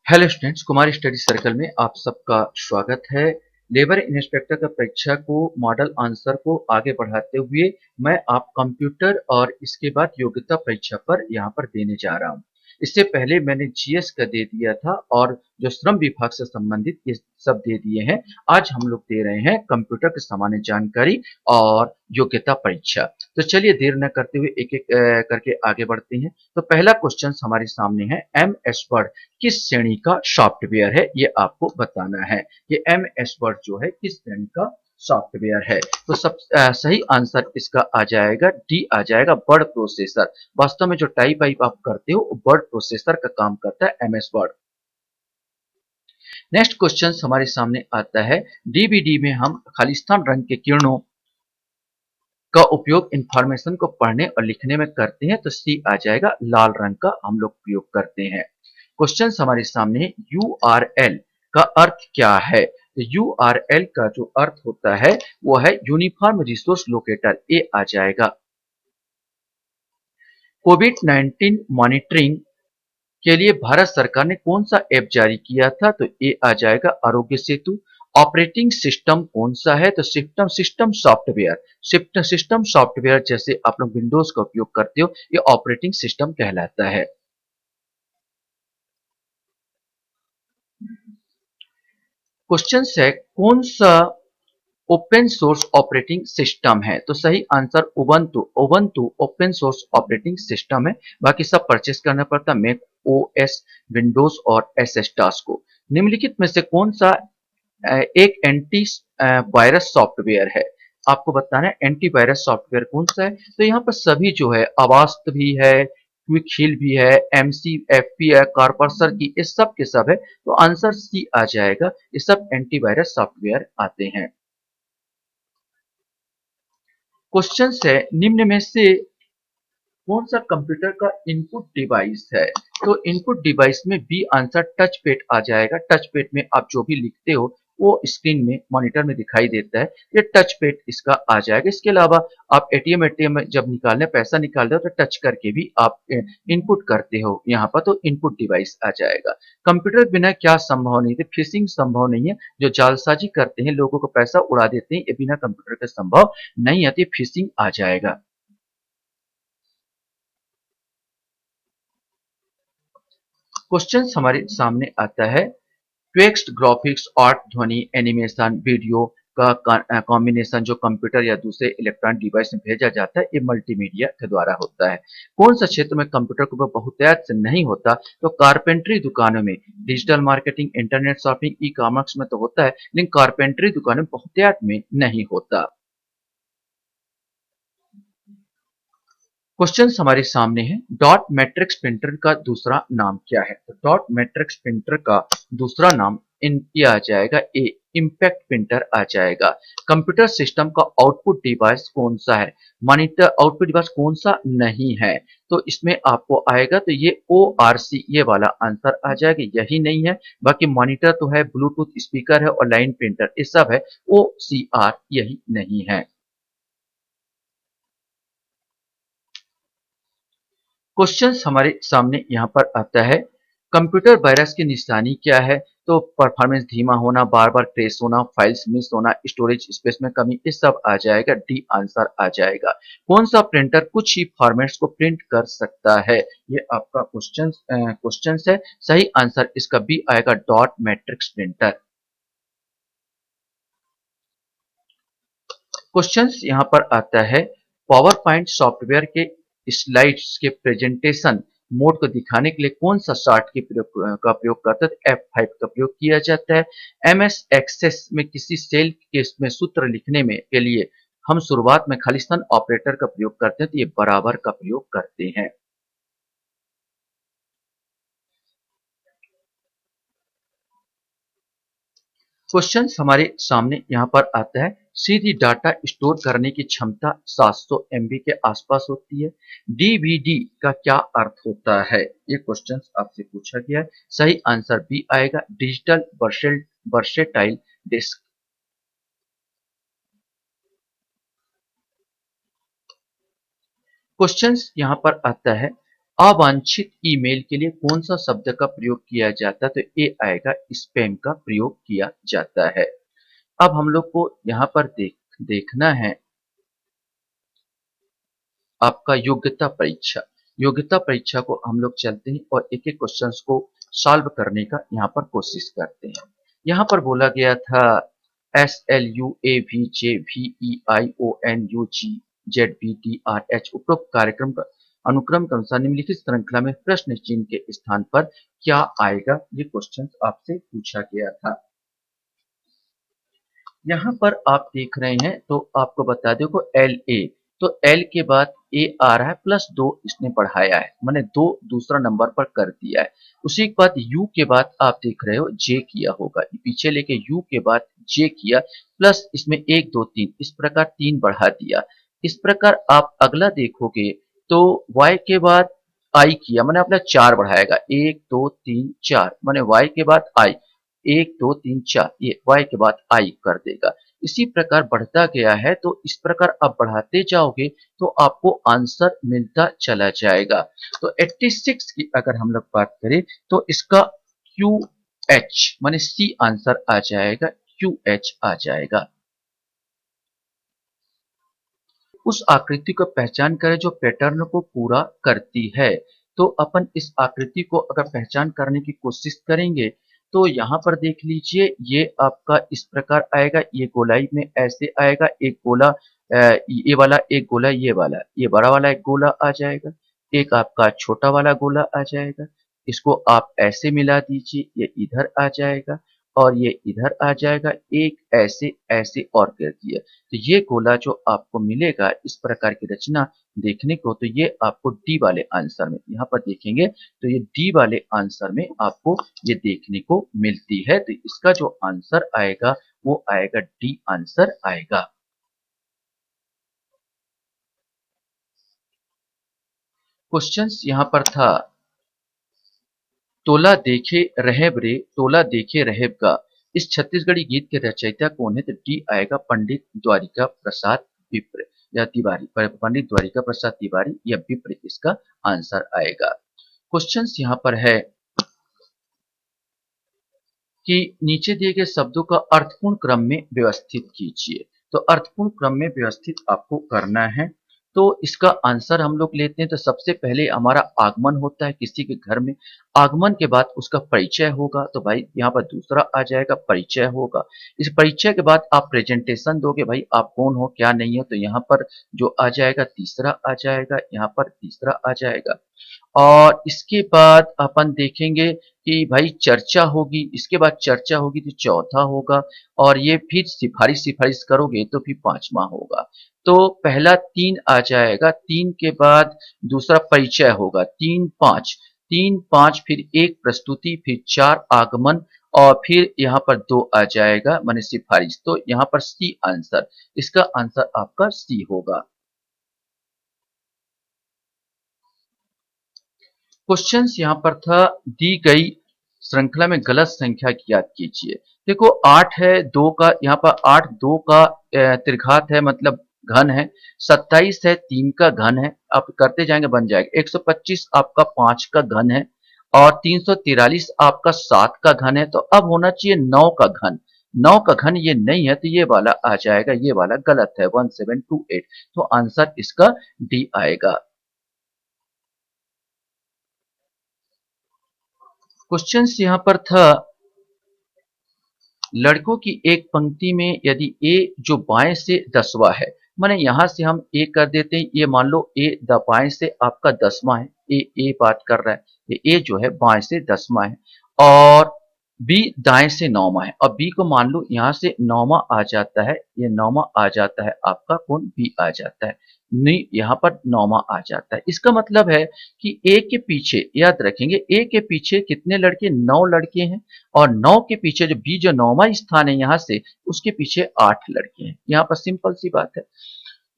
Hello students, Kumar study circle में आप सबका स्वागत है। लेबर इंस्पेक्टर का परीक्षा को मॉडल आंसर को आगे बढ़ाते हुए मैं आप कंप्यूटर और इसके बाद योग्यता परीक्षा पर यहाँ पर देने जा रहा हूँ। इससे पहले मैंने जीएस का दे दिया था और जो श्रम विभाग से संबंधित ये सब दे दिए हैं। आज हम लोग दे रहे हैं कंप्यूटर की सामान्य जानकारी और योग्यता परीक्षा। तो चलिए देर न करते हुए एक एक करके आगे बढ़ते हैं। तो पहला क्वेश्चन हमारे सामने है, एम एस वर्ड किस श्रेणी का सॉफ्टवेयर है, ये आपको बताना है। ये एम एस वर्ड जो है किस श्रेणी का सॉफ्टवेयर है। तो सब सही आंसर इसका आ जाएगा डी, आ जाएगा वर्ड प्रोसेसर। वास्तव में जो टाइप वाइप आप करते हो वर्ड प्रोसेसर का काम करता है M S word. Next question हमारे सामने आता है, डीवीडी में हम खालिस्तान रंग के किरणों का उपयोग इंफॉर्मेशन को पढ़ने और लिखने में करते हैं। तो सी आ जाएगा, लाल रंग का हम लोग उपयोग करते हैं। क्वेश्चन हमारे सामने है, यूआरएल का अर्थ क्या है। तो यूआरएल का जो अर्थ होता है वो है यूनिफॉर्म रिसोर्स लोकेटर, ए आ जाएगा। कोविड 19 मॉनिटरिंग के लिए भारत सरकार ने कौन सा ऐप जारी किया था। तो ए आ जाएगा, आरोग्य सेतु। ऑपरेटिंग सिस्टम कौन सा है। तो system system software, system software जैसे आप लोग विंडोज का उपयोग करते हो, ये ऑपरेटिंग सिस्टम कहलाता है। क्वेश्चन है, कौन सा ओपन सोर्स ऑपरेटिंग सिस्टम है। तो सही answer Ubuntu, Ubuntu open source operating system है। बाकी सब परचेस करना पड़ता है, मैक ओएस, विंडोज और एसएस टास्क को। निम्नलिखित में से कौन सा एक एंटी वायरस सॉफ्टवेयर है। आपको बताना है एंटीवायरस सॉफ्टवेयर कौन सा है। तो यहाँ पर सभी जो है, अवास्त भी है, क्विक हिल भी है, एमसीएफपी है, कारपर्सर की, ये सब के सब है। तो आंसर सी आ जाएगा, ये सब एंटीवायरस सॉफ्टवेयर आते हैं। क्वेश्चन है, निम्न में से कौन सा कंप्यूटर का इनपुट डिवाइस है। तो इनपुट डिवाइस में बी आंसर टच पैड आ जाएगा। टच पैड में आप जो भी लिखते हो वो स्क्रीन में, मॉनिटर में दिखाई देता है। ये टच पैड इसका आ जाएगा। इसके अलावा आप एटीएम एटीएम में जब निकालने पैसा निकाल रहे हो तो टच करके भी आप इनपुट करते हो यहाँ पर, तो इनपुट डिवाइस आ जाएगा। कंप्यूटर के बिना क्या संभव नहीं है। फिशिंग संभव नहीं है, जो जालसाजी करते हैं, लोगों को पैसा उड़ा देते हैं, ये बिना कंप्यूटर के संभव नहीं है। तो फिशिंग आ जाएगा। क्वेश्चन हमारे सामने आता है, टेक्स्ट, ग्राफिक्स, आर्ट, ध्वनि, एनिमेशन, वीडियो का कॉम्बिनेशन जो कंप्यूटर या दूसरे इलेक्ट्रॉनिक डिवाइस में भेजा जाता है, ये मल्टीमीडिया के द्वारा होता है। कौन सा क्षेत्र में कंप्यूटर का उपयोग बहुतायत से नहीं होता। तो कारपेंटरी दुकानों में, digital marketing, internet shopping, e commerce में तो होता है, लेकिन कारपेंटरी दुकानों में बहुतायत में नहीं होता। क्वेश्चन हमारे सामने है, डॉट मैट्रिक्स प्रिंटर का दूसरा नाम क्या है। तो डॉट मैट्रिक्स प्रिंटर का दूसरा नाम ये आ जाएगा, ए इम्पैक्ट प्रिंटर आ जाएगा। कंप्यूटर सिस्टम का आउटपुट डिवाइस कौन सा है। मॉनिटर आउटपुट डिवाइस कौन सा नहीं है। तो इसमें आपको आएगा, तो ये ओ आर सी, ये वाला आंसर आ जाएगा, यही नहीं है। बाकी मॉनिटर तो है, ब्लूटूथ स्पीकर है और लाइन प्रिंटर, ये सब है। ओ सी आर यही नहीं है। क्वेश्चन हमारे सामने यहाँ पर आता है, कंप्यूटर वायरस की निशानी क्या है। तो परफॉर्मेंस धीमा होना, बार बार क्रैश होना, फाइल्स मिस होना, स्टोरेज स्पेस में कमी, ये सब आ जाएगा। डी आंसर आ जाएगा। कौन सा प्रिंटर कुछ ही फॉर्मेट्स को प्रिंट कर सकता है, ये आपका क्वेश्चन है। सही आंसर इसका बी आएगा, डॉट मैट्रिक्स प्रिंटर। क्वेश्चन यहाँ पर आता है, पावर पॉइंट सॉफ्टवेयर के स्लाइड्स के प्रेजेंटेशन मोड को दिखाने के लिए कौन सा शॉर्ट की प्रयोग करता है। F5 का प्रयोग किया जाता है। MS एक्सेस में किसी सेल के में सूत्र लिखने में के लिए हम शुरुआत में खालिस्तान ऑपरेटर का प्रयोग करते हैं, तो ये बराबर का प्रयोग करते हैं। क्वेश्चन हमारे सामने यहाँ पर आता है, सीधी डाटा स्टोर करने की क्षमता 700 MB के आसपास होती है। डीवीडी का क्या अर्थ होता है, ये क्वेश्चन आपसे पूछा गया है। सही आंसर बी आएगा, डिजिटल वर्सेटाइल डिस्क। क्वेश्चन यहाँ पर आता है, अवांछित ईमेल के लिए कौन सा शब्द का प्रयोग किया जाता है? तो ये आएगा स्पैम का प्रयोग किया जाता है। अब हम लोग को यहाँ पर देखना है आपका योग्यता परीक्षा। योग्यता परीक्षा को हम लोग चलते हैं और एक एक क्वेश्चंस को सॉल्व करने का यहाँ पर कोशिश करते हैं। यहाँ पर बोला गया था SLUAVJVEIONUGZBDRH उपरोक्त कार्यक्रम का अनुक्रम के अनुसार निम्नलिखित श्रृंखला में प्रश्न चिन्ह के स्थान पर क्या आएगा? ये क्वेश्चन आपसे पूछा गया था। यहाँ पर आप देख रहे हैं तो आपको बता दो को एल ए, तो एल के बाद ए आ रहा है प्लस 2 इसने बढ़ाया है, मैंने 2 दूसरा नंबर पर कर दिया है। उसी के बाद यू के बाद आप देख रहे हो जे किया होगा, पीछे लेके यू के बाद जे किया प्लस इसमें 1 2 3 इस प्रकार 3 बढ़ा दिया। इस प्रकार आप अगला देखोगे तो वाई के बाद आई किया, मैंने अपना 4 बढ़ाएगा 1 2 3 4, मैंने वाई के बाद आई 1 2 3 4, ये y के बाद i कर देगा। इसी प्रकार बढ़ता गया है तो इस प्रकार आप बढ़ाते जाओगे तो आपको आंसर मिलता चला जाएगा। तो 86 की अगर हम लोग बात करें तो इसका QH माने C आंसर आ जाएगा, QH आ जाएगा। उस आकृति को पहचान करें जो पैटर्न को पूरा करती है। तो अपन इस आकृति को अगर पहचान करने की कोशिश करेंगे तो यहाँ पर देख लीजिए ये आपका इस प्रकार आएगा, ये गोलाई में ऐसे आएगा, एक गोला ये वाला, एक गोला ये बड़ा वाला एक गोला आ जाएगा, एक आपका छोटा वाला गोला आ जाएगा। इसको आप ऐसे मिला दीजिए, ये इधर आ जाएगा और ये इधर आ जाएगा, एक ऐसे ऐसे और कर दिया तो ये गोला जो आपको मिलेगा इस प्रकार की रचना देखने को, तो ये आपको डी वाले आंसर में यहाँ पर देखेंगे तो ये डी वाले आंसर में आपको ये देखने को मिलती है। तो इसका जो आंसर आएगा वो आएगा डी आंसर आएगा। क्वेश्चंस यहाँ पर था तोला देखे रहेब रे तोला देखे रहेब का, इस छत्तीसगढ़ी गीत के रचयिता कौन है? तो डी आएगा पंडित द्वारिका प्रसाद विप्र या तिवारी, पंडित द्वारिका प्रसाद तिवारी या विप्र इसका आंसर आएगा। क्वेश्चंस यहाँ पर है कि नीचे दिए गए शब्दों का अर्थपूर्ण क्रम में व्यवस्थित कीजिए। तो अर्थपूर्ण क्रम में व्यवस्थित आपको करना है। तो इसका आंसर हम लोग लेते हैं तो सबसे पहले हमारा आगमन होता है किसी के घर में, आगमन के बाद उसका परिचय होगा, तो भाई यहाँ पर दूसरा आ जाएगा परिचय होगा। इस परिचय के बाद आप प्रेजेंटेशन दोगे, भाई आप कौन हो क्या नहीं हो, तो यहाँ पर जो आ जाएगा तीसरा आ जाएगा, यहाँ पर तीसरा आ जाएगा। और इसके बाद अपन देखेंगे कि भाई चर्चा होगी, इसके बाद चर्चा होगी तो चौथा होगा और ये फिर सिफारिश सिफारिश करोगे तो फिर पांचवा होगा। तो पहला 3 आ जाएगा, 3 के बाद दूसरा परिचय होगा, 3 5 3 5 फिर एक प्रस्तुति, फिर 4 आगमन और फिर यहाँ पर 2 आ जाएगा माने सिफारिश। तो यहाँ पर सी आंसर, इसका आंसर आपका सी होगा। क्वेश्चंस यहाँ पर था दी गई श्रृंखला में गलत संख्या की याद कीजिए। देखो 8 है, 2 का यहाँ पर 8 2 का त्रिघात है मतलब घन है, 27 है 3 का घन है, आप करते जाएंगे बन जाएगा, 125 आपका 5 का घन है और 343 आपका 7 का घन है। तो अब होना चाहिए 9 का घन, 9 का घन ये नहीं है तो ये वाला आ जाएगा, ये वाला गलत है 1728, तो आंसर इसका डी आएगा। क्वेश्चंस यहाँ पर था लड़कों की एक पंक्ति में यदि ए जो बाएं से 10वां है, माने यहां से हम ए कर देते हैं, ये मान लो ए बाएं से आपका 10वां है, ए बात कर रहा है, ये ए जो है बाएं से 10वां है और बी दाएं से 9वां है। और बी को मान लो यहां से 9वां आ जाता है, ये 9वां आ जाता है, आपका कौन बी आ जाता है, नहीं यहाँ पर 9वां आ जाता है। इसका मतलब है कि ए के पीछे याद रखेंगे, ए के पीछे कितने लड़के, 9 लड़के हैं और 9 के पीछे जो बी जो 9वां स्थान है यहाँ से उसके पीछे 8 लड़के हैं। यहाँ पर सिंपल सी बात है,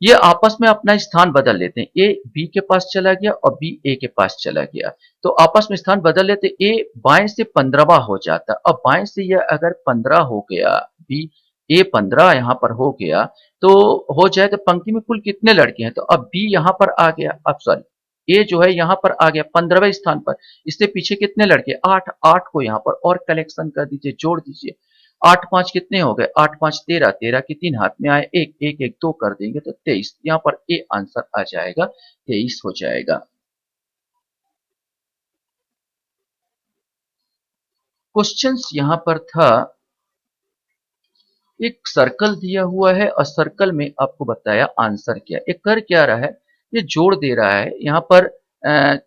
ये आपस में अपना स्थान बदल लेते हैं, ए बी के पास चला गया और बी ए के पास चला गया, तो आपस में स्थान बदल लेते, ए बाएं से 15वां हो जाता है। अब बाएं से यह अगर 15 हो गया, बी ए 15 यहाँ पर हो गया तो हो जाए तो पंक्ति में कुल कितने लड़के हैं, तो अब बी यहाँ पर आ गया, अब सॉरी ए जो है यहाँ पर आ गया 15वें स्थान पर। इससे पीछे कितने लड़के? 8। 8 को यहाँ पर और कलेक्शन कर दीजिए, जोड़ दीजिए। 8 5 कितने हो गए? 8 5 13। 13 के 3 हाथ में आए, 1 1 1 2 कर देंगे तो 23। यहाँ पर ए आंसर आ जाएगा, 23 हो जाएगा। क्वेश्चंस यहाँ पर था, एक सर्कल दिया हुआ है और सर्कल में आपको बताया आंसर क्या। ये कर क्या रहा है? ये जोड़ दे रहा है यहाँ पर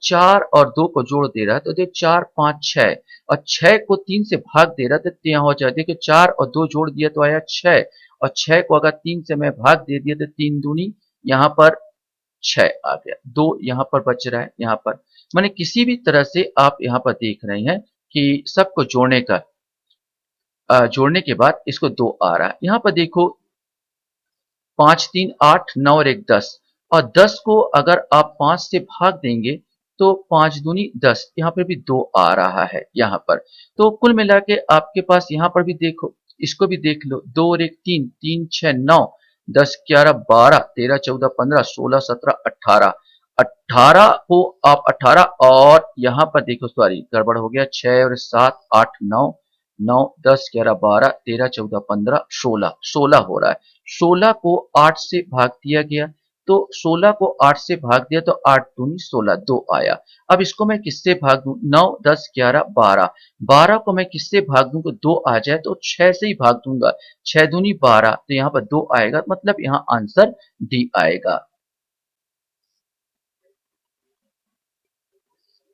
4 और 2 को जोड़ दे रहा है, तो देखो 4 5 6 और 6 को 3 से भाग दे रहा है, तो यहाँ हो जाए, देखिए 4 और 2 जोड़ दिया तो आया 6 और 6 को अगर 3 से मैं भाग दे दिया तो 3 दूनी यहाँ पर 6 आ गया। 2 यहाँ पर बच रहा है। यहाँ पर माने किसी भी तरह से आप यहाँ पर देख रहे हैं कि सबको जोड़ने का जोड़ने के बाद इसको 2 आ रहा है। यहाँ पर देखो 5 3 8 9 और 1 10 और 10 को अगर आप 5 से भाग देंगे तो 5 दूनी 10, यहाँ पर भी 2 आ रहा है यहाँ पर। तो कुल मिला के आपके पास यहाँ पर भी देखो, इसको भी देख लो, 2 और 1 3, 3 6 9, 10 11 12 13 14 15 16 17 18। 18 को आप 18 और यहाँ पर देखो, सॉरी गड़बड़ हो गया, 6 और 7 8 9, 9 10 11 12 13 14 15 16, 16 हो रहा है। 16 को 8 से भाग दिया गया, तो 16 को 8 से भाग दिया तो 8 दूनी 16, 2 आया। अब इसको मैं किससे भाग दूं? 9 10 11 12, 12 को मैं किससे भाग दूं तो 2 आ जाए, तो 6 से ही भाग दूंगा, 6 दूनी 12, तो यहाँ पर 2 आएगा, मतलब यहाँ आंसर डी आएगा।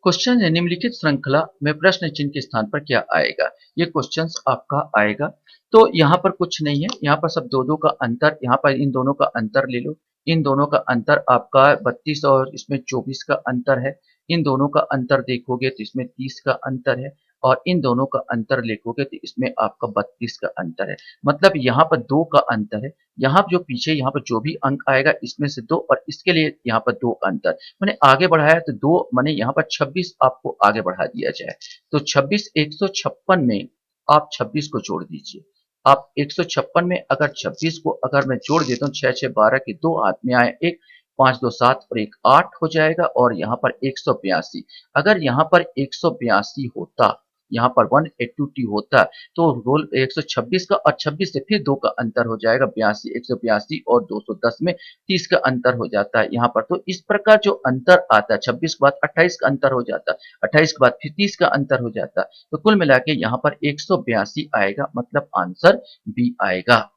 क्वेश्चन है, निम्नलिखित श्रृंखला में प्रश्न चिन्ह के स्थान पर क्या आएगा? ये क्वेश्चन आपका आएगा। तो यहाँ पर कुछ नहीं है, यहाँ पर सब दो दो का अंतर, यहाँ पर इन दोनों का अंतर ले लो। इन दोनों का अंतर आपका 32 और इसमें 24 का अंतर है। इन दोनों का अंतर देखोगे तो इसमें 30 का अंतर है और इन दोनों का अंतर देखोगे तो इसमें आपका 32 का अंतर है। मतलब यहाँ पर 2 का अंतर है। यहाँ जो पीछे यहाँ पर जो भी अंक आएगा इसमें से 2 और इसके लिए यहाँ पर 2 अंतर, मैंने आगे बढ़ाया तो 2 मैंने यहाँ पर 26 आपको आगे बढ़ा दिया जाए, तो 26 156 में आप 26 को जोड़ दीजिए। आप 156 में अगर 26 को अगर मैं जोड़ देता हूँ, 6 6 12 के 2 हाथ में आए, 1 5 2 7 और 1 8 हो जाएगा और यहाँ पर 182। अगर यहाँ पर 182 होता, यहाँ पर 182 होता, तो रोल 126 का और 26 से फिर 2 का अंतर हो जाएगा, 82 182 और 210 में 30 का अंतर हो जाता है यहाँ पर। तो इस प्रकार जो अंतर आता है, 26 के बाद 28 का अंतर हो जाता है, 28 के बाद फिर 30 का अंतर हो जाता है, तो कुल मिला के यहाँ पर 182 आएगा, मतलब आंसर बी आएगा।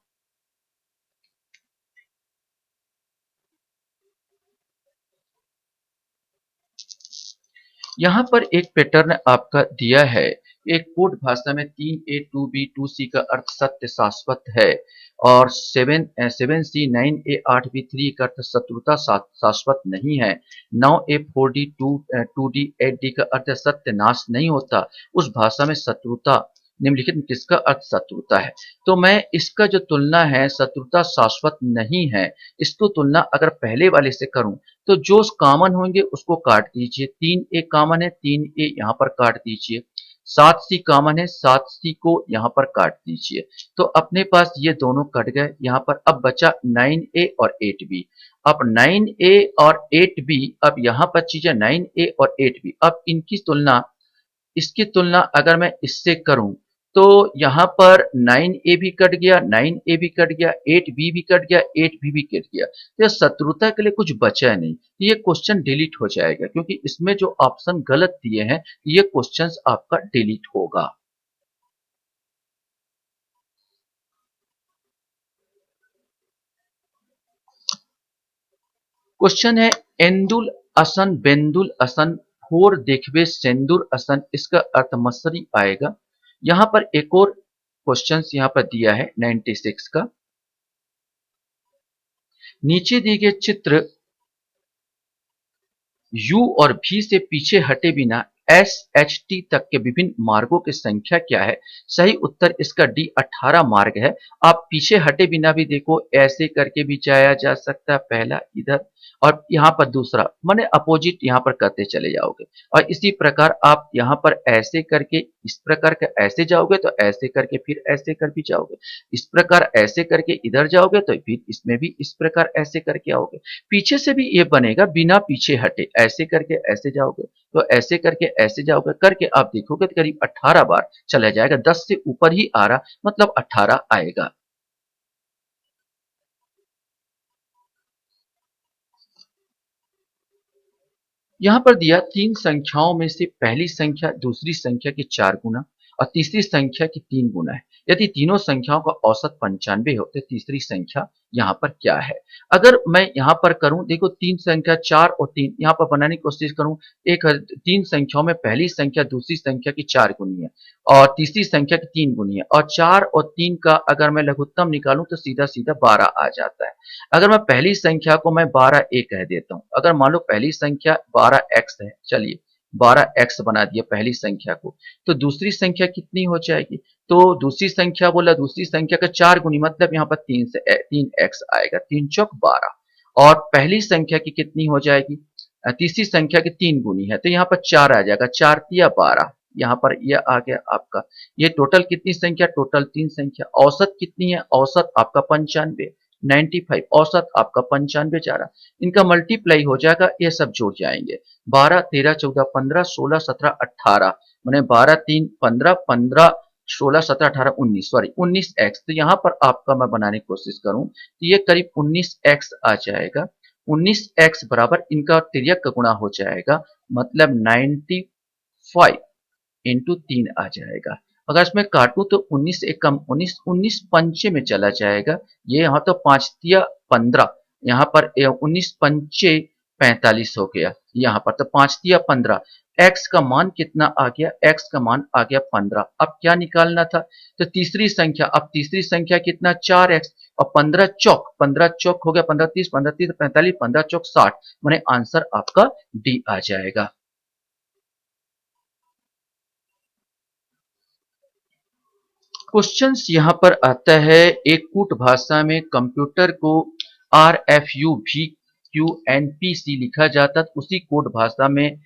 यहाँ पर एक पैटर्न आपका दिया है, एक कोड भाषा में 3A 2B 2C का अर्थ सत्य शाश्वत है और 7C 9A 8B 3 का अर्थ शत्रुता शाश्वत नहीं है। 9A 4D 2D 8D का अर्थ सत्य नाश नहीं होता। उस भाषा में शत्रुता निम्नलिखित में किसका अर्थ शत्रुता है? तो मैं इसका जो तुलना है, शत्रुता शाश्वत नहीं है, इसको तुलना अगर पहले वाले से करूं तो जो कॉमन होंगे उसको काट दीजिए। 3A कॉमन है, 3A यहाँ पर काट दीजिए। 7C कॉमन है, 7C को यहाँ पर काट दीजिए। तो अपने पास ये दोनों कट गए, यहाँ पर अब बचा 9A और 8B। अब 9A और 8B, अब यहाँ पर चीजें 9A और 8B, अब इनकी तुलना, इसकी तुलना अगर मैं इससे करूं तो यहाँ पर 9A भी कट गया, 9A भी कट गया, 8B भी कट गया, 8B भी कट गया, तो शत्रुता के लिए कुछ बचा नहीं, तो ये क्वेश्चन डिलीट हो जाएगा, क्योंकि इसमें जो ऑप्शन गलत दिए हैं ये क्वेश्चन आपका डिलीट होगा। क्वेश्चन है, एंदुल असन बेंदुल असन फोर देखबे सेंदुर असन, इसका अर्थ मसरी आएगा। यहाँ पर एक और क्वेश्चन यहाँ पर दिया है 96 का। नीचे दिए गए चित्र U और V से पीछे हटे बिना एस एच टी तक के विभिन्न मार्गों की संख्या क्या है? सही उत्तर इसका डी 18 मार्ग है। आप पीछे हटे बिना भी देखो, ऐसे करके भी जाया जा सकता है, पहला इधर और यहाँ पर दूसरा, माने अपोजिट यहाँ पर करते चले जाओगे। और इसी प्रकार आप यहाँ पर ऐसे करके इस प्रकार का ऐसे जाओगे तो ऐसे करके फिर ऐसे कर भी जाओगे, इस प्रकार ऐसे करके इधर जाओगे तो फिर इसमें भी इस प्रकार ऐसे करके आओगे। पीछे से भी ये बनेगा बिना पीछे हटे, ऐसे करके ऐसे जाओगे तो ऐसे करके ऐसे जाओगे, करके आप देखोगे तो करीब 18 बार चला जाएगा। 10 से ऊपर ही आ रहा मतलब 18 आएगा। यहाँ पर दिया तीन संख्याओं में से पहली संख्या दूसरी संख्या की 4 गुना और तीसरी संख्या की 3 गुना है। यदि तीनों संख्याओं का औसत 95 हो तो तीसरी संख्या यहाँ पर क्या है? अगर मैं यहाँ पर करूं, देखो तीन संख्या 4 और 3 यहाँ पर बनाने की कोशिश करूं, एक तीन संख्याओं में पहली संख्या दूसरी संख्या की 4 गुनी है और तीसरी संख्या की 3 गुनी है, और 4 और 3 का अगर मैं लघुत्तम निकालूं तो सीधा सीधा 12 आ जाता है। अगर मैं पहली संख्या को मैं 12 ए कह देता हूं, अगर मान लो पहली संख्या 12 एक्स है, चलिए 12 एक्स बना दिया पहली संख्या को, तो दूसरी संख्या कितनी हो जाएगी? तो दूसरी संख्या बोला, दूसरी संख्या का 4 गुनी मतलब यहाँ पर 3 से 3 एक्स आएगा, 3 चौक 12। और पहली संख्या की कितनी हो जाएगी? तीसरी संख्या की 3 गुनी है तो यहाँ पर 4 आ जाएगा, 4 तिया 12, यहाँ पर यह आ गया आपका। ये टोटल कितनी संख्या? टोटल 3 संख्या। औसत कितनी है? औसत आपका 95, 95 औसत आपका 95 जा रहा। इनका मल्टीप्लाई हो जाएगा, ये सब जुड़ जाएंगे। 12 13 14 15 16 17 18, मैंने 12 3 15 15 16 17 18 19, सॉरी 19 एक्स। तो यहाँ पर आपका मैं बनाने की कोशिश करूं तो ये करीब 19 एक्स आ जाएगा। 19 एक्स बराबर इनका तिर्यक का गुणा हो जाएगा, मतलब 95 इंटू 3 आ जाएगा। अगर इसमें काटूं तो 19 एक कम 19, 19 पंचे में चला जाएगा। ये यहाँ तो 5 तिया 15, यहाँ पर 19 पंचे 45 हो गया, यहाँ पर तो 5 तिया 15। एक्स का मान कितना आ गया? एक्स का मान आ गया 15। अब क्या निकालना था? तो तीसरी संख्या, अब तीसरी संख्या कितना? 4 एक्स और 15 चौक, 15 चौक हो गया 15 30, 15 30 45, 15 चौक 60, माने आंसर आपका डी आ जाएगा। क्वेश्चंस यहाँ पर आता है, एक कूट भाषा में कंप्यूटर को R F U V Q N P C लिखा जाता है, उसी कोड भाषा में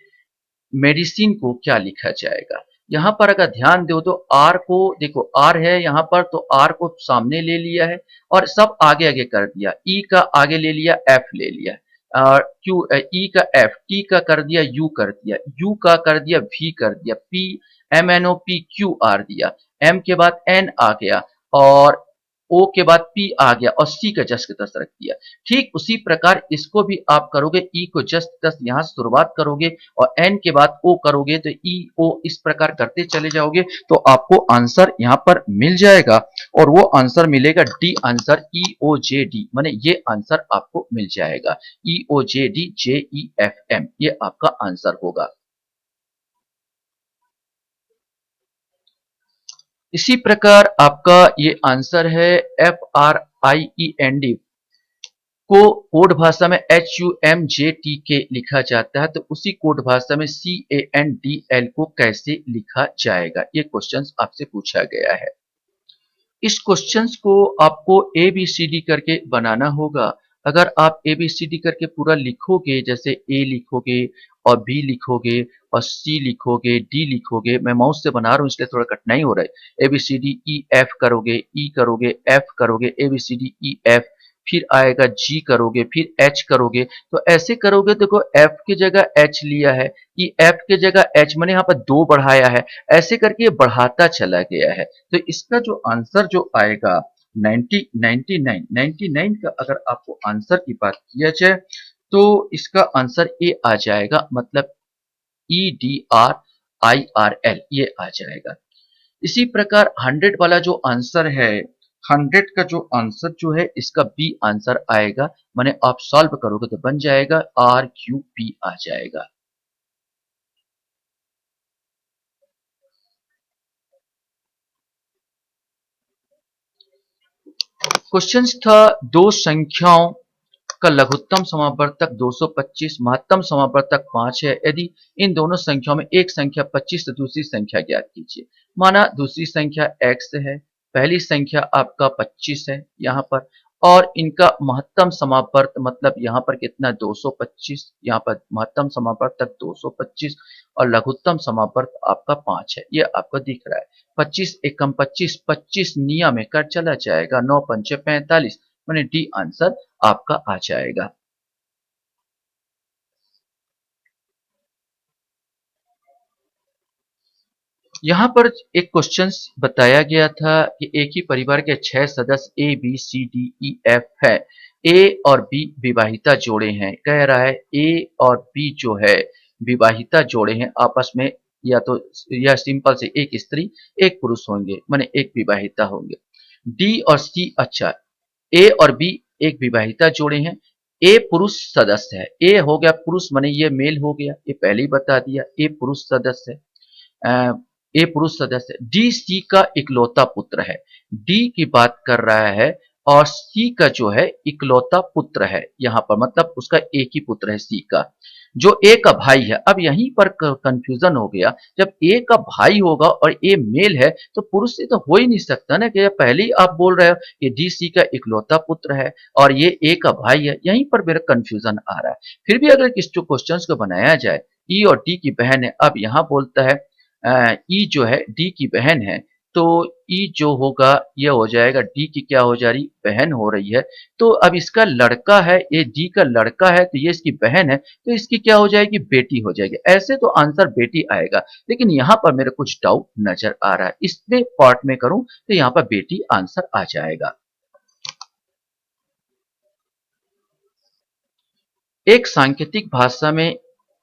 मेडिसिन को क्या लिखा जाएगा? यहाँ पर अगर ध्यान दो तो आर को देखो, आर है यहाँ पर तो आर को सामने ले लिया है और सब आगे आगे कर दिया, ई का आगे ले लिया, एफ ले लिया और क्यू, ई का एफ, टी का कर दिया, यू कर दिया, यू का कर दिया, वी कर दिया, P M N O P Q R दिया, एम के बाद एन आ गया और ओ के बाद पी आ गया और सी का जस्ट तस रख दिया। ठीक उसी प्रकार इसको भी आप करोगे, ई को जस्ट तस यहाँ शुरुआत करोगे और एन के बाद ओ करोगे तो ई ओ इस प्रकार करते चले जाओगे तो आपको आंसर यहाँ पर मिल जाएगा और वो आंसर मिलेगा D answer, E O J D, माने ये आंसर आपको मिल जाएगा, E O J D J E F M, ये आपका आंसर होगा। इसी प्रकार आपका ये आंसर है, F R I E N D को कोड भाषा में H U M J T K लिखा जाता है, तो उसी कोड भाषा में C A N D L को कैसे लिखा जाएगा? ये क्वेश्चन आपसे पूछा गया है। इस क्वेश्चंस को आपको ए बी सी डी करके बनाना होगा। अगर आप ए बी सी डी करके पूरा लिखोगे, जैसे ए लिखोगे और बी लिखोगे और सी लिखोगे, डी लिखोगे, मैं माउस से बना रहा हूँ इसलिए थोड़ा कठिनाई हो रहा है। A B C D E F करोगे, ई करोगे, एफ करोगे, A B C D E F, फिर आएगा जी करोगे, फिर एच करोगे, तो ऐसे करोगे तो देखो एफ की जगह एच लिया है, ई एफ की जगह एच, मैंने यहाँ पर 2 बढ़ाया है, ऐसे करके ये बढ़ाता चला गया है। तो इसका जो आंसर जो आएगा 90 99 99 का, अगर आपको आंसर की बात किया जाए तो इसका आंसर ए आ जाएगा, मतलब E D R I R L, ये आ जाएगा। इसी प्रकार 100 वाला जो आंसर है, 100 का जो आंसर जो है इसका बी आंसर आएगा, माने आप सॉल्व करोगे तो बन जाएगा आर क्यू पी आ जाएगा। क्वेश्चंस था, दो संख्याओं का लघुत्तम समापवर्तक 225, महत्तम समापवर्तक 5 है। यदि इन दोनों संख्याओं में एक संख्या 25 तो दूसरी संख्या ज्ञात कीजिए। माना दूसरी संख्या x है, पहली संख्या आपका 25 है यहाँ पर, और इनका महत्तम समापवर्त मतलब यहाँ पर कितना 225, यहाँ पर महत्तम समापवर्तक 225 और लघुत्तम समापवर्त आपका 5 है। ये आपको दिख रहा है। 25 एकम 25, 25 नियम में कट चला जाएगा, 9 पंचे 45, मैंने डी आंसर आपका आ जाएगा। यहाँ पर एक क्वेश्चन बताया गया था कि एक ही परिवार के 6 सदस्य A B C D E F है। ए और बी विवाहिता जोड़े हैं। कह रहा है ए और बी जो है विवाहिता जोड़े हैं, आपस में या तो यह सिंपल से एक स्त्री एक पुरुष होंगे, माने एक विवाहिता होंगे। डी और सी, अच्छा ए और बी एक विवाहिता जोड़े हैं। ए पुरुष सदस्य है। ए हो गया पुरुष, माने ये मेल हो गया, ये पहले ही बता दिया, ए पुरुष सदस्य है। ए पुरुष सदस्य। डी सी का इकलौता पुत्र है। डी की बात कर रहा है और सी का जो है इकलौता पुत्र है, यहां पर मतलब उसका एक ही पुत्र है सी का, जो ए का भाई है। अब यहीं पर कंफ्यूजन हो गया, जब ए का भाई होगा और ए मेल है तो पुरुष से तो हो ही नहीं सकता ना, कि पहले ही आप बोल रहे हो कि डी सी का इकलौता पुत्र है और ये ए का भाई है, यहीं पर मेरा कंफ्यूजन आ रहा है। फिर भी अगर किस क्वेश्चन को बनाया जाए, ई और डी की बहन है, अब यहां बोलता है ई जो है डी की बहन है, तो ई जो होगा ये हो जाएगा डी की क्या हो जा रही, बहन हो रही है। तो अब इसका लड़का है, ये डी का लड़का है तो ये इसकी बहन है, तो इसकी क्या हो जाएगी, बेटी हो जाएगी। ऐसे तो आंसर बेटी आएगा, लेकिन यहाँ पर मेरे कुछ डाउट नजर आ रहा है, इसलिए पार्ट में करूं तो यहाँ पर बेटी आंसर आ जाएगा। एक सांकेतिक भाषा में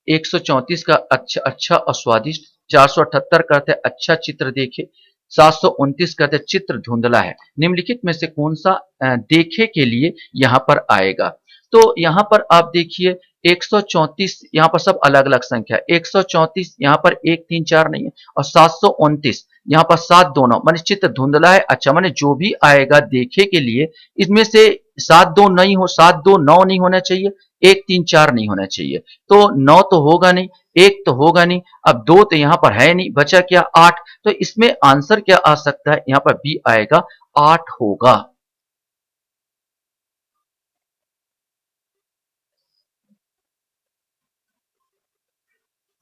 134 का अच्छा अच्छा और स्वादिष्ट, 478 का अर्थ है अच्छा चित्र देखे, 729 का अर्थ है चित्र धुंधला है। निम्नलिखित में से कौन सा देखे के लिए यहाँ पर आएगा? तो यहाँ पर आप देखिए 134, यहाँ पर सब अलग अलग संख्या, 134 यहाँ पर 1 3 4 नहीं है, और 729 यहाँ पर 7 दोनों माने चित्र धुंधला है। अच्छा, माने जो भी आएगा देखे के लिए, इसमें से 7 2 नहीं हो, 7 2 9 नहीं होना चाहिए, 1 3 4 नहीं होना चाहिए, तो 9 तो होगा नहीं, 1 तो होगा नहीं, अब 2 तो यहाँ पर है नहीं, बचा क्या 8। तो इसमें आंसर क्या आ सकता है, यहाँ पर बी आएगा, 8 होगा।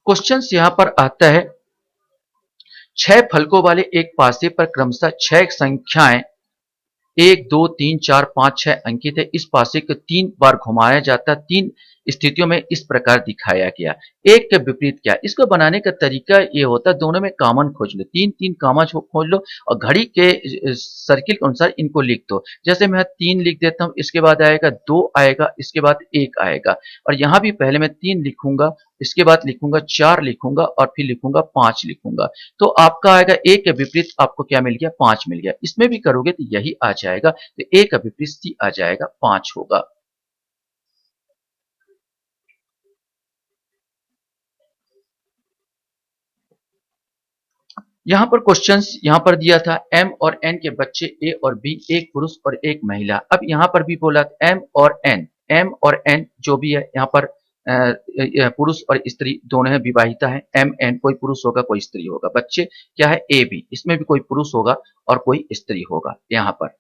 क्वेश्चन यहाँ पर आता है, 6 फलकों वाले एक पासे पर क्रमशः 6 संख्याएं 1 2 3 4 5 6 अंकित है। इस पासे को 3 बार घुमाया जाता है। 3 स्थितियों में इस प्रकार दिखाया गया। एक के विपरीत क्या, इसको बनाने का तरीका ये होता है, दोनों में कॉमन खोज लो, 3 3 कॉमन खोज लो और घड़ी के सर्किल के अनुसार इनको लिख दो। जैसे मैं 3 लिख देता हूं, इसके बाद आएगा 2 आएगा, इसके बाद 1 आएगा, और यहां भी पहले मैं 3 लिखूंगा, इसके बाद लिखूंगा 4 लिखूंगा और फिर लिखूंगा 5 लिखूंगा। तो आपका आएगा ए के विपरीत, आपको क्या मिल गया, 5 मिल गया। इसमें भी करोगे तो यही आ जाएगा, तो ए का विपरीत सी आ जाएगा, 5 होगा। यहां पर क्वेश्चंस यहां पर दिया था, एम और एन के बच्चे ए और बी, एक पुरुष और एक महिला। अब यहां पर भी बोला एम और एन, एम और एन जो भी है यहाँ पर पुरुष और स्त्री दोनों है, विवाहिता है। एम एन कोई पुरुष होगा कोई स्त्री होगा। बच्चे क्या है, ए बी, इसमें भी कोई पुरुष होगा और कोई स्त्री होगा। यहाँ पर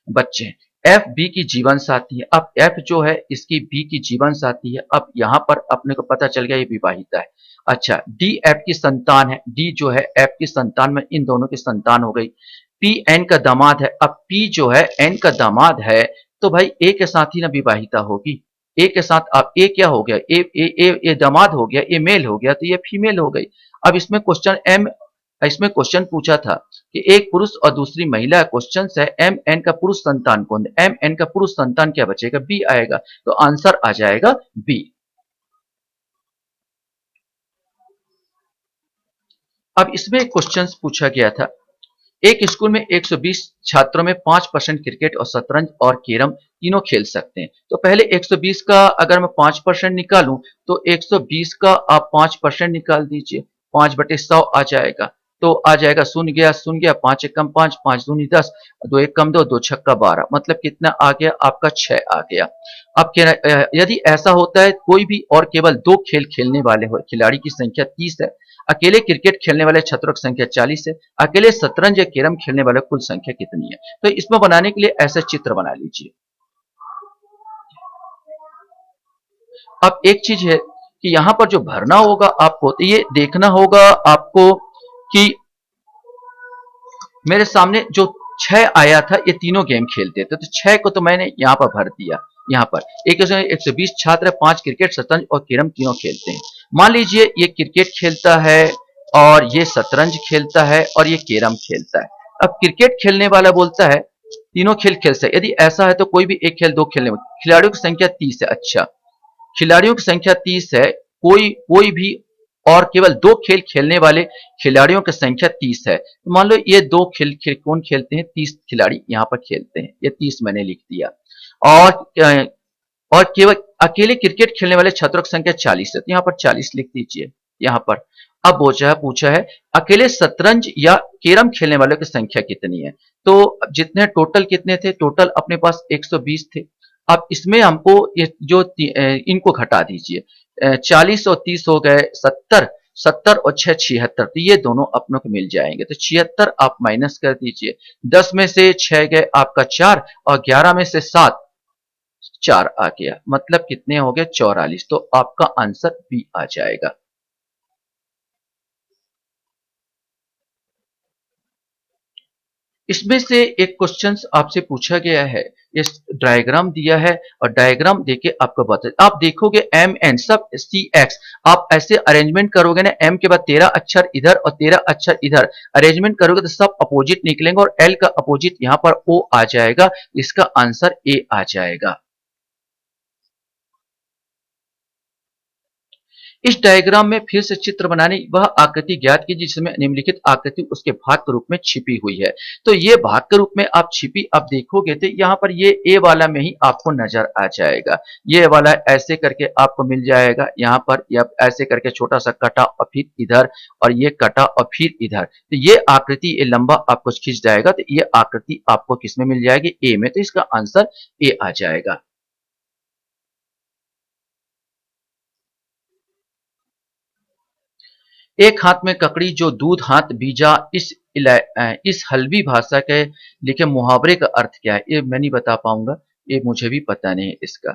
बच्चे एफ बी की जीवन साथी है। अब एफ जो है इसकी बी की जीवन साथी है। अब यहाँ पर अपने को पता चल गया ये विवाहिता है। अच्छा, डी एफ की संतान है, डी जो है एफ की संतान में इन दोनों की संतान हो गई। पी एन का दामाद है। अब पी जो है एन का दामाद है, तो भाई ए के साथ ही ना विवाहिता होगी। ए के साथ अब ए क्या हो गया, ए दामाद हो गया, ए मेल हो गया, तो ये फीमेल हो गई। अब इसमें क्वेश्चन पूछा था कि एक पुरुष और दूसरी महिला। क्वेश्चन है एम एन का पुरुष संतान कौन है, एम एन का पुरुष संतान क्या बचेगा, बी आएगा, तो आंसर आ जाएगा बी। अब इसमें एक क्वेश्चन पूछा गया था, एक स्कूल में 120 छात्रों में 5% क्रिकेट और शतरंज और कैरम तीनों खेल सकते हैं। तो पहले 120 का अगर मैं 5% निकालूं, तो 120 का आप 5% निकाल दीजिए, 5/100 आ जाएगा। तो आ जाएगा शून्य गया 5 एक कम 5, 5 दूनी 10, 2 एक कम 2, 2 छक्का 12, मतलब कितना आ गया आपका 6 आ गया। अब यदि ऐसा होता है कोई भी और केवल 2 खेल खेलने वाले हो, खिलाड़ी की संख्या 30 है, अकेले क्रिकेट खेलने वाले छात्रों की संख्या 40 है, अकेले शतरंज या कैरम खेलने वाले कुल संख्या कितनी है? तो इसमें बनाने के लिए ऐसा चित्र बना लीजिए। अब एक चीज है कि यहां पर जो भरना होगा आपको, तो ये देखना होगा आपको कि मेरे सामने जो 6 आया था, ये तीनों गेम खेलते थे, तो 6 को तो मैंने यहाँ पर भर दिया। यहाँ पर 120 छात्र, 5 क्रिकेट, शतरंज और कैरम तीनों खेलते हैं। मान लीजिए ये क्रिकेट खेलता है और ये शतरंज खेलता है और ये कैरम खेलता है। अब क्रिकेट खेलने वाला बोलता है तीनों खेल खेल सकते, यदि ऐसा है तो कोई भी एक खेल 2 खेलने में, खिलाड़ियों की संख्या 30 है। अच्छा, खिलाड़ियों की संख्या 30 है, कोई कोई भी और केवल 2 खेल खेलने वाले खिलाड़ियों की संख्या 30 है। तो मान लो ये 2 कौन खेलते हैं? 30 खिलाड़ी यहाँ पर खेलते हैं, ये 30 मैंने लिख दिया। और और केवल अकेले क्रिकेट खेलने वाले छात्रों की संख्या 40 है, तो यहाँ पर 40 लिख दीजिए यहाँ पर। अब पूछा है अकेले शतरंज या कैरम खेलने वालों की संख्या कितनी है? तो जितने टोटल कितने थे? टोटल अपने पास 120 थे। अब इसमें हमको ये जो इनको घटा दीजिए, 40 और 30 हो गए 70, 70 और 6 76, तो ये दोनों अपनों को मिल जाएंगे। तो 76 आप माइनस कर दीजिए, 10 में से 6 गए आपका 4 और 11 में से 7, 4 आ गया, मतलब कितने हो गए? 44। तो आपका आंसर बी आ जाएगा। इसमें से एक क्वेश्चन आपसे पूछा गया है, इस डायग्राम दिया है और डायग्राम देके आपको बता, आप देखोगे एम एन सब सी एक्स, आप ऐसे अरेंजमेंट करोगे ना, एम के बाद 13 अक्षर इधर और 13 अक्षर इधर अरेंजमेंट करोगे तो सब अपोजिट निकलेंगे और एल का अपोजिट यहां पर ओ आ जाएगा, इसका आंसर ए आ जाएगा। इस डायग्राम में फिर से चित्र बनाने वह आकृति ज्ञात कीजिए जिसमें निम्नलिखित आकृति उसके भाग के रूप में छिपी हुई है। तो ये भाग के रूप में आप छिपी आप देखोगे तो यहाँ पर ये ए वाला में ही आपको नजर आ जाएगा। ये वाला ऐसे करके आपको मिल जाएगा यहाँ पर, या ऐसे करके छोटा सा कटा और फिर इधर, और ये कटा और फिर इधर, तो ये आकृति ये लंबा आपको खींच जाएगा, तो ये आकृति आपको किसमें मिल जाएगी? ए में। तो इसका आंसर ए आ जाएगा। एक हाथ में ककड़ी जो दूध हाथ बीजा, इस हल्बी भाषा के लिखे मुहावरे का अर्थ क्या है? ये मैं नहीं बता पाऊंगा, ये मुझे भी पता नहीं है इसका।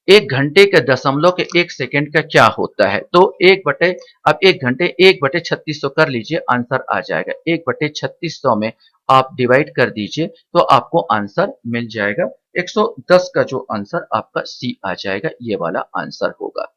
एक घंटे के दशमलव के 1 सेकंड का क्या होता है? तो एक बटे, अब 1 घंटे 1 बटे 3600 कर लीजिए, आंसर आ जाएगा। 1 बटे 3600 में आप डिवाइड कर दीजिए तो आपको आंसर मिल जाएगा 110 का जो आंसर आपका सी आ जाएगा, ये वाला आंसर होगा।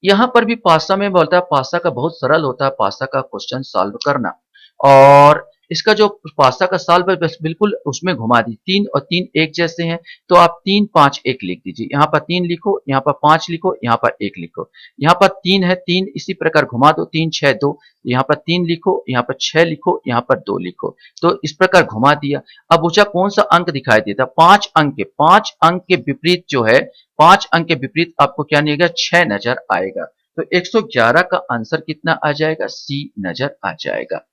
यहाँ पर भी पासा में बोलता है, पासा का बहुत सरल होता है पासा का क्वेश्चन सॉल्व करना, और इसका जो पासा का सॉल्व है बस बिल्कुल उसमें घुमा दी, 3 और 3 एक जैसे हैं, तो आप 3 5 1 लिख दीजिए। यहाँ पर 3 लिखो, यहाँ पर 5 लिखो, यहाँ पर 1 लिखो। यहाँ पर 3 है, 3 इसी प्रकार घुमा दो, 3 6 2, यहाँ पर 3 लिखो, यहाँ पर 6 लिखो, यहाँ पर 2 लिखो, तो इस प्रकार घुमा दिया। अब पूछा कौन सा अंक दिखाई देता? 5 अंक के, 5 अंक के विपरीत जो है, 5 अंक के विपरीत आपको क्या नहीं आएगा? 6 नजर आएगा। तो 111 का आंसर कितना आ जाएगा? सी नजर आ जाएगा।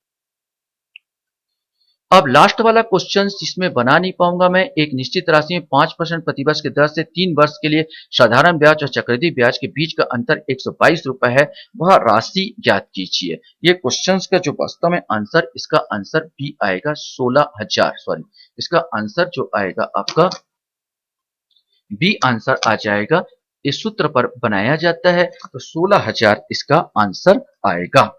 अब लास्ट वाला क्वेश्चन जिसमें बना नहीं पाऊंगा मैं, एक निश्चित राशि में 5% प्रतिवर्ष की दर से 3 वर्ष के लिए साधारण ब्याज और चक्रवृद्धि ब्याज के बीच का अंतर 122 रुपए है, वह राशि ज्ञात कीजिए। ये क्वेश्चन का जो वास्तव में आंसर, इसका आंसर बी आएगा 16,000, सॉरी इसका आंसर जो आएगा आपका बी आंसर आ जाएगा। इस सूत्र पर बनाया जाता है तो 16,000 इसका आंसर आएगा।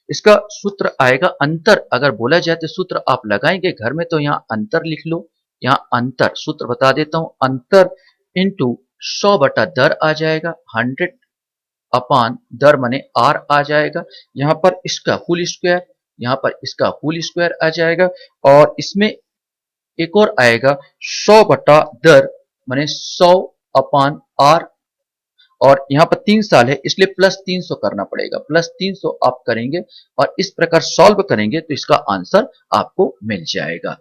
इसका सूत्र आएगा अंतर, अगर बोला जाए तो सूत्र आप लगाएंगे घर में, तो यहाँ अंतर लिख लो। यहाँ अंतर सूत्र बता देता हूं, अंतर इंटू 100 बटा दर आ जाएगा, 100 अपान दर माने आर आ जाएगा। यहाँ पर इसका होल स्क्वायर, यहाँ पर इसका होल स्क्वायर आ जाएगा, और इसमें एक और आएगा 100 बटा दर माने 100 अपान आर, और यहाँ पर 3 साल है इसलिए प्लस 300 करना पड़ेगा, प्लस 300 आप करेंगे और इस प्रकार सॉल्व करेंगे तो इसका आंसर आपको मिल जाएगा।